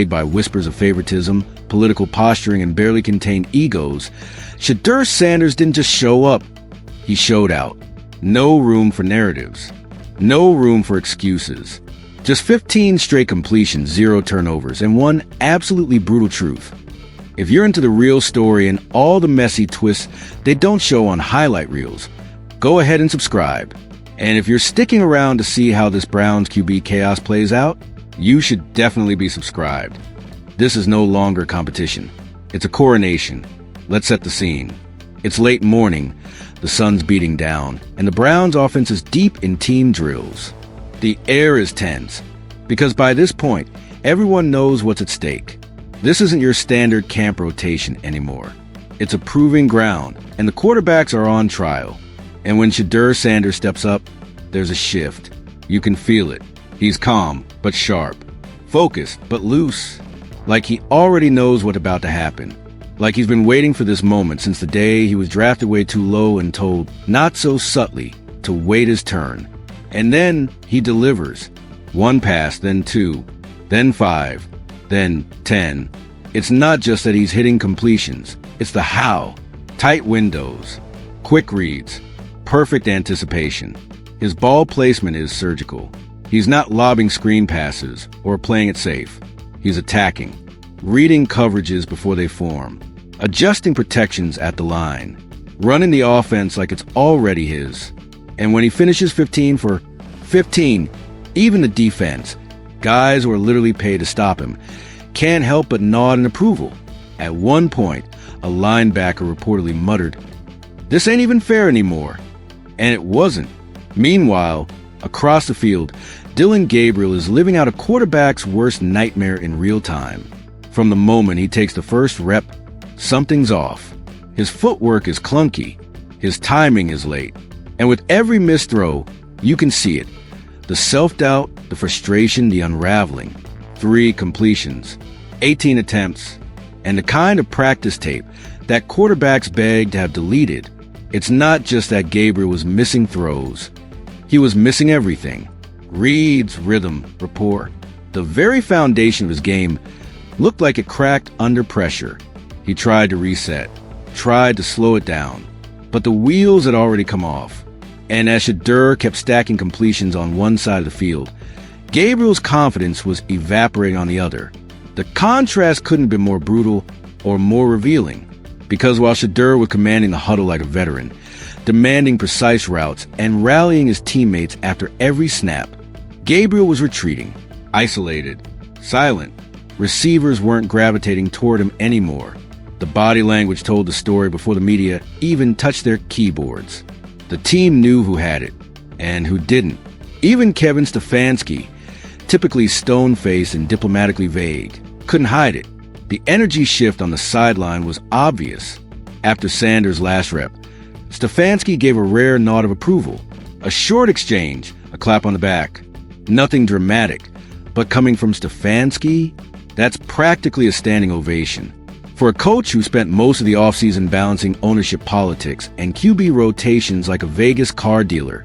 by whispers of favoritism, political posturing, and barely contained egos, Shedeur Sanders didn't just show up. He showed out. No room for narratives. No room for excuses. Just 15 straight completions, 0 turnovers, and one absolutely brutal truth. If you're into the real story and all the messy twists they don't show on highlight reels, go ahead and subscribe. And if you're sticking around to see how this Browns QB chaos plays out, you should definitely be subscribed. This is no longer competition. It's a coronation. Let's set the scene. It's late morning, the sun's beating down, and the Browns' offense is deep in team drills. The air is tense, because by this point, everyone knows what's at stake. This isn't your standard camp rotation anymore. It's a proving ground, and the quarterbacks are on trial. And when Shedeur Sanders steps up, there's a shift. You can feel it. He's calm, but sharp. Focused, but loose. Like he already knows what's about to happen. Like he's been waiting for this moment since the day he was drafted way too low and told, not so subtly, to wait his turn. And then he delivers. 1 pass, then 2, then 5, then 10. It's not just that he's hitting completions. It's the how. Tight windows. Quick reads. Perfect anticipation. His ball placement is surgical. He's not lobbing screen passes or playing it safe. He's attacking, reading coverages before they form, adjusting protections at the line, running the offense like it's already his. And when he finishes 15 for 15, even the defense, guys who are literally paid to stop him, can't help but nod in approval. At one point, a linebacker reportedly muttered, "This ain't even fair anymore." And it wasn't. Meanwhile, across the field, Dillon Gabriel is living out a quarterback's worst nightmare in real time. From the moment he takes the first rep, something's off. His footwork is clunky. His timing is late. And with every missed throw, you can see it. The self-doubt, the frustration, the unraveling. 3 completions, 18 attempts, and the kind of practice tape that quarterbacks beg to have deleted. It's not just that Gabriel was missing throws. He was missing everything. Reads, rhythm, rapport. The very foundation of his game looked like it cracked under pressure. He tried to reset, tried to slow it down, but the wheels had already come off. And as Shedeur kept stacking completions on one side of the field, Gabriel's confidence was evaporating on the other. The contrast couldn't be more brutal or more revealing, because while Shedeur was commanding the huddle like a veteran, demanding precise routes and rallying his teammates after every snap, Gabriel was retreating, isolated, silent. Receivers weren't gravitating toward him anymore. The body language told the story before the media even touched their keyboards. The team knew who had it and who didn't. Even Kevin Stefanski, typically stone-faced and diplomatically vague, couldn't hide it. The energy shift on the sideline was obvious. After Sanders' last rep, Stefanski gave a rare nod of approval. A short exchange, a clap on the back. Nothing dramatic, but coming from Stefanski, that's practically a standing ovation. For a coach who spent most of the offseason balancing ownership politics and QB rotations like a Vegas car dealer,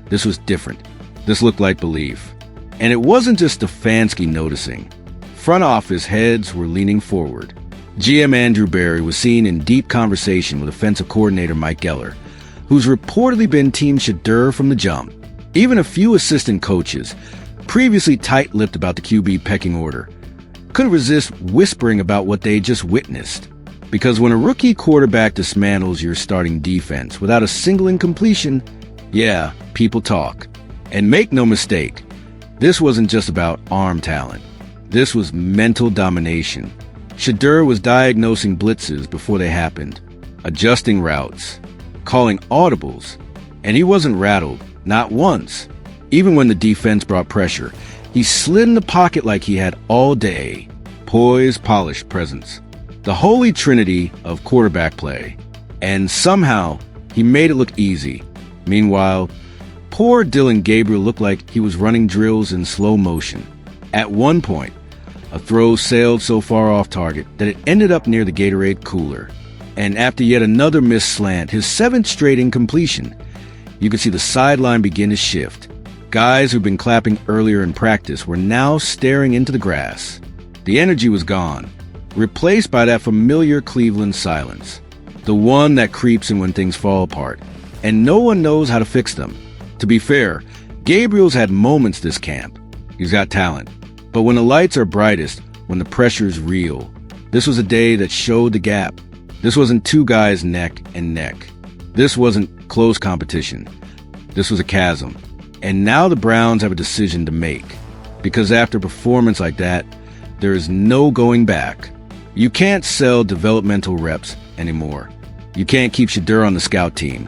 this was different. This looked like belief. And it wasn't just Stefanski noticing. Front office heads were leaning forward. GM Andrew Berry was seen in deep conversation with offensive coordinator Mike Geller, who's reportedly been Team Shedeur from the jump. Even a few assistant coaches, previously tight-lipped about the QB pecking order, couldn't resist whispering about what they just witnessed. Because when a rookie quarterback dismantles your starting defense without a single incompletion, yeah, people talk. And make no mistake, this wasn't just about arm talent. This was mental domination. Shedeur was diagnosing blitzes before they happened, adjusting routes, calling audibles, and he wasn't rattled, not once. Even when the defense brought pressure, he slid in the pocket like he had all day. Poise, polished presence. The holy trinity of quarterback play. And somehow, he made it look easy. Meanwhile, poor Dillon Gabriel looked like he was running drills in slow motion. At one point, a throw sailed so far off target that it ended up near the Gatorade cooler. And after yet another missed slant, his 7th straight incompletion, you could see the sideline begin to shift. Guys who'd been clapping earlier in practice were now staring into the grass. The energy was gone, replaced by that familiar Cleveland silence, the one that creeps in when things fall apart, and no one knows how to fix them. To be fair, Gabriel's had moments this camp. He's got talent. But when the lights are brightest, when the pressure's real, this was a day that showed the gap. This wasn't two guys neck and neck. This wasn't close competition. This was a chasm. And now the Browns have a decision to make. Because after a performance like that, there is no going back. You can't sell developmental reps anymore. You can't keep Shedeur on the scout team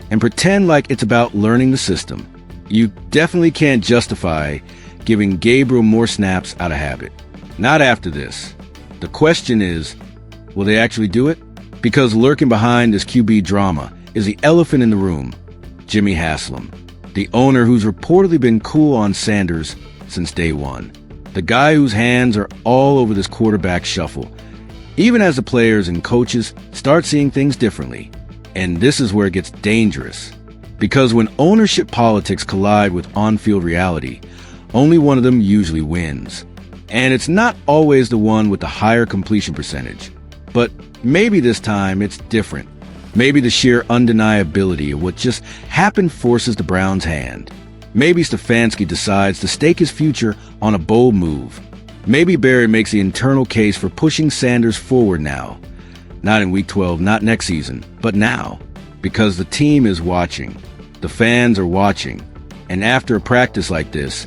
and pretend like it's about learning the system. You definitely can't justify giving Gabriel more snaps out of habit. Not after this. The question is, will they actually do it? Because lurking behind this QB drama is the elephant in the room, Jimmy Haslam, the owner who's reportedly been cool on Sanders since day one. The guy whose hands are all over this quarterback shuffle, even as the players and coaches start seeing things differently. And this is where it gets dangerous. Because when ownership politics collide with on-field reality, only one of them usually wins. And it's not always the one with the higher completion percentage. But maybe this time it's different. Maybe the sheer undeniability of what just happened forces the Browns' hand. Maybe Stefanski decides to stake his future on a bold move. Maybe Barry makes the internal case for pushing Sanders forward now. Not in Week 12, not next season, but now. Because the team is watching. The fans are watching. And after a practice like this,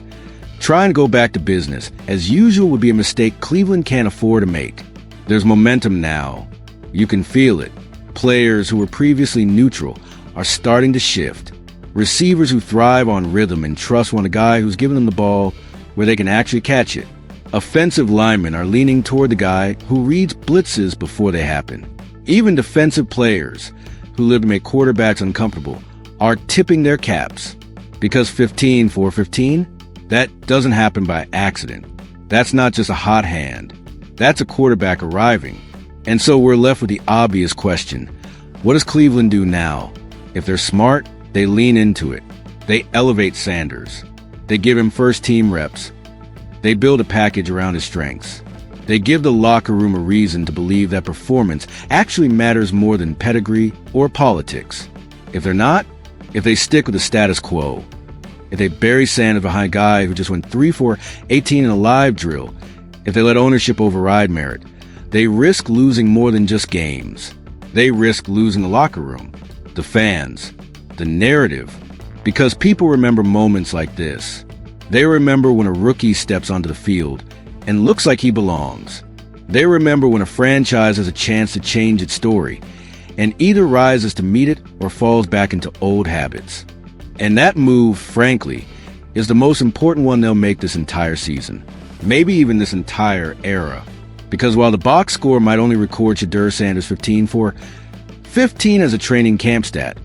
trying to go back to business, as usual, would be a mistake Cleveland can't afford to make. There's momentum now. You can feel it. Players who were previously neutral are starting to shift. Receivers who thrive on rhythm and trust want a guy who's giving them the ball where they can actually catch it. Offensive linemen are leaning toward the guy who reads blitzes before they happen. Even defensive players who live to make quarterbacks uncomfortable are tipping their caps. Because 15 for 15, that doesn't happen by accident. That's not just a hot hand. That's a quarterback arriving. And so we're left with the obvious question. What does Cleveland do now? If they're smart, they lean into it. They elevate Sanders. They give him first-team reps. They build a package around his strengths. They give the locker room a reason to believe that performance actually matters more than pedigree or politics. If they're not, if they stick with the status quo, if they bury Sanders behind a guy who just went 3 for 18 in a live drill, if they let ownership override merit, they risk losing more than just games. They risk losing the locker room, the fans, the narrative, because people remember moments like this. They remember when a rookie steps onto the field and looks like he belongs. They remember when a franchise has a chance to change its story and either rises to meet it or falls back into old habits. And that move, frankly, is the most important one they'll make this entire season. Maybe even this entire era. Because while the box score might only record Shedeur Sanders 15 for 15 as a training camp stat,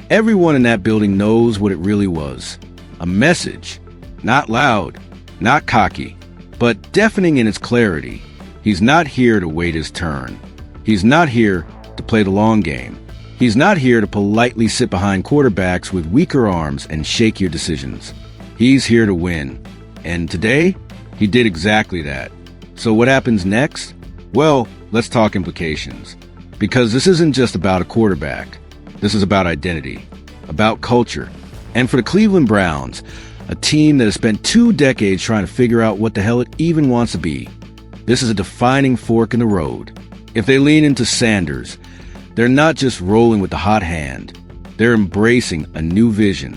everyone in that building knows what it really was. A message. Not loud, not cocky, but deafening in its clarity. He's not here to wait his turn. He's not here to play the long game. He's not here to politely sit behind quarterbacks with weaker arms and shake your decisions. He's here to win. And today, he did exactly that. So what happens next? Well, let's talk implications. Because this isn't just about a quarterback. This is about identity, about culture. And for the Cleveland Browns, a team that has spent 2 decades trying to figure out what the hell it even wants to be, this is a defining fork in the road. If they lean into Sanders, they're not just rolling with the hot hand. They're embracing a new vision.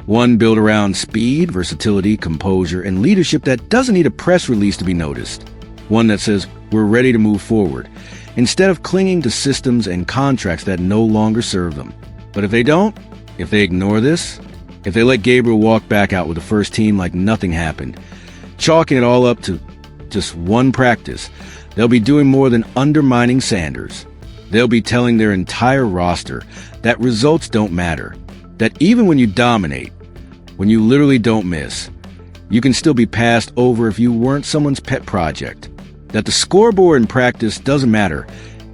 One built around speed, versatility, composure, and leadership that doesn't need a press release to be noticed. One that says, we're ready to move forward, instead of clinging to systems and contracts that no longer serve them. But if they don't, if they ignore this, if they let Gabriel walk back out with the first team like nothing happened, chalking it all up to just one practice, they'll be doing more than undermining Sanders. They'll be telling their entire roster that results don't matter, that even when you dominate, when you literally don't miss, you can still be passed over if you weren't someone's pet project. That the scoreboard in practice doesn't matter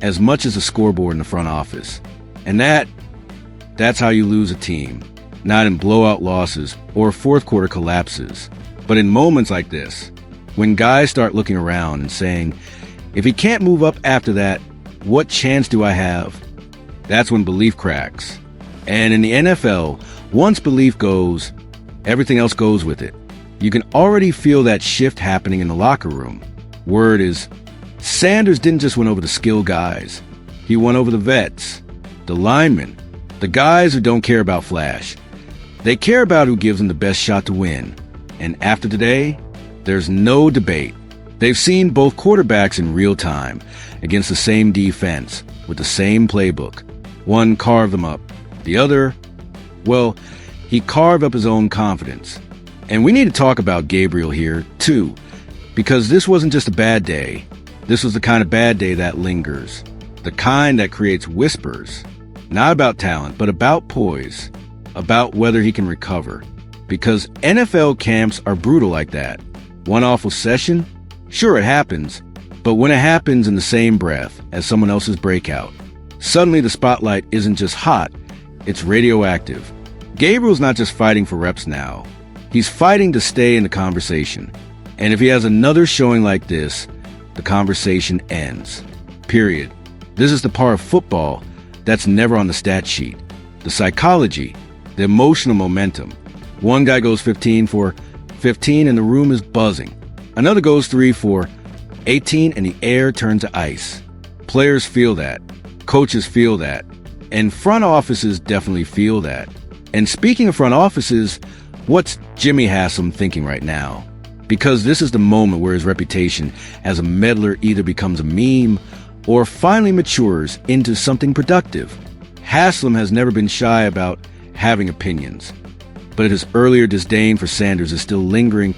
as much as the scoreboard in the front office. And that's how you lose a team. Not in blowout losses or fourth quarter collapses, but in moments like this. When guys start looking around and saying, if he can't move up after that, what chance do I have? That's when belief cracks. And in the NFL, once belief goes, everything else goes with it. You can already feel that shift happening in the locker room. Word is, Sanders didn't just win over the skilled guys. He won over the vets, the linemen, the guys who don't care about flash. They care about who gives them the best shot to win. And after today, there's no debate. They've seen both quarterbacks in real time against the same defense with the same playbook. One carved them up. The other, well, he carved up his own confidence. And we need to talk about Gabriel here, too, because this wasn't just a bad day. This was the kind of bad day that lingers, the kind that creates whispers, not about talent, but about poise, about whether he can recover. Because NFL camps are brutal like that. One awful session? Sure, it happens, but when it happens in the same breath as someone else's breakout, suddenly the spotlight isn't just hot, it's radioactive. Gabriel's not just fighting for reps now. He's fighting to stay in the conversation. And if he has another showing like this, the conversation ends. Period. This is the part of football that's never on the stat sheet. The psychology, the emotional momentum. One guy goes 15 for 15 and the room is buzzing. Another goes 3 for 18 and the air turns to ice. Players feel that. Coaches feel that. And front offices definitely feel that. And speaking of front offices, what's Jimmy Haslam thinking right now? Because this is the moment where his reputation as a meddler either becomes a meme or finally matures into something productive. Haslam has never been shy about having opinions. But if his earlier disdain for Sanders is still lingering,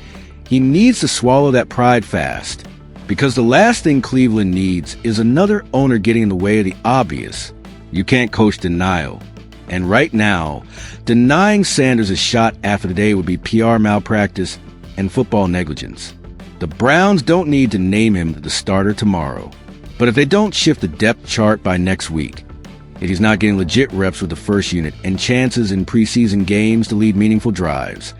he needs to swallow that pride fast. Because the last thing Cleveland needs is another owner getting in the way of the obvious. You can't coach denial. And right now, denying Sanders a shot after the day would be PR malpractice and football negligence. The Browns don't need to name him the starter tomorrow. But if they don't shift the depth chart by next week, if he's not getting legit reps with the first unit and chances in preseason games to lead meaningful drives,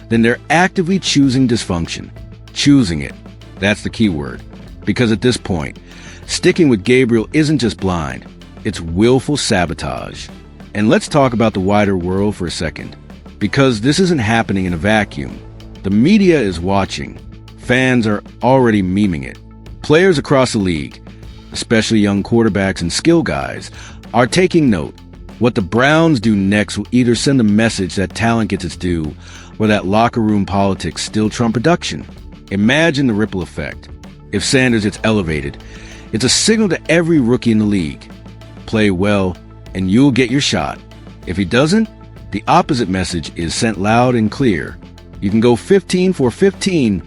then they're actively choosing dysfunction. Choosing it. That's the key word. Because at this point, sticking with Gabriel isn't just blind, it's willful sabotage. And let's talk about the wider world for a second. Because this isn't happening in a vacuum. The media is watching. Fans are already memeing it. Players across the league, especially young quarterbacks and skill guys, are taking note. What the Browns do next will either send a message that talent gets its due, or that locker room politics still trump production. Imagine the ripple effect. If Sanders gets elevated, it's a signal to every rookie in the league. Play well, and you'll get your shot. If he doesn't, the opposite message is sent loud and clear. You can go 15 for 15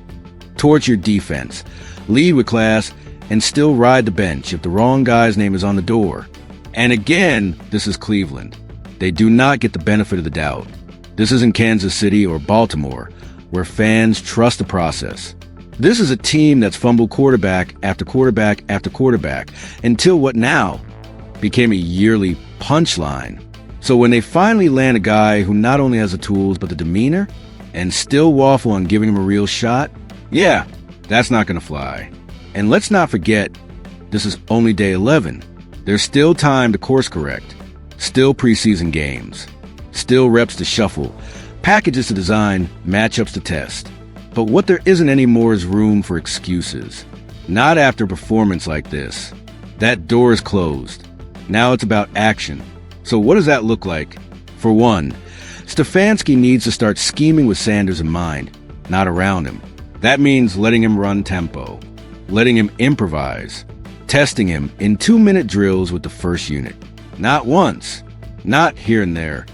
towards your defense, lead with class, and still ride the bench if the wrong guy's name is on the door. And again, this is Cleveland. They do not get the benefit of the doubt. This isn't Kansas City or Baltimore, where fans trust the process. This is a team that's fumbled quarterback after quarterback after quarterback until what now became a yearly punchline. So when they finally land a guy who not only has the tools but the demeanor and still waffle on giving him a real shot, yeah, that's not going to fly. And let's not forget, this is only day 11. There's still time to course correct, still preseason games, still reps to shuffle, packages to design, matchups to test. But what there isn't anymore is room for excuses. Not after a performance like this. That door is closed. Now it's about action. So what does that look like? For one, Stefanski needs to start scheming with Sanders in mind, not around him. That means letting him run tempo, letting him improvise, testing him in 2-minute drills with the first unit. Not once, not here and there.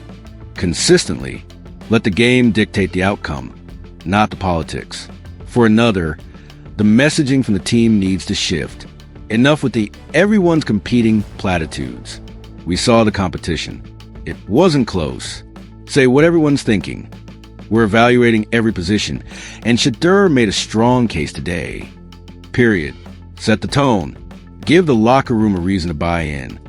Consistently, let the game dictate the outcome, not the politics. For another, the messaging from the team needs to shift. Enough with the everyone's competing platitudes. We saw the competition. It wasn't close. Say what everyone's thinking. We're evaluating every position, and Shedeur made a strong case today. Period. Set the tone. Give the locker room a reason to buy in.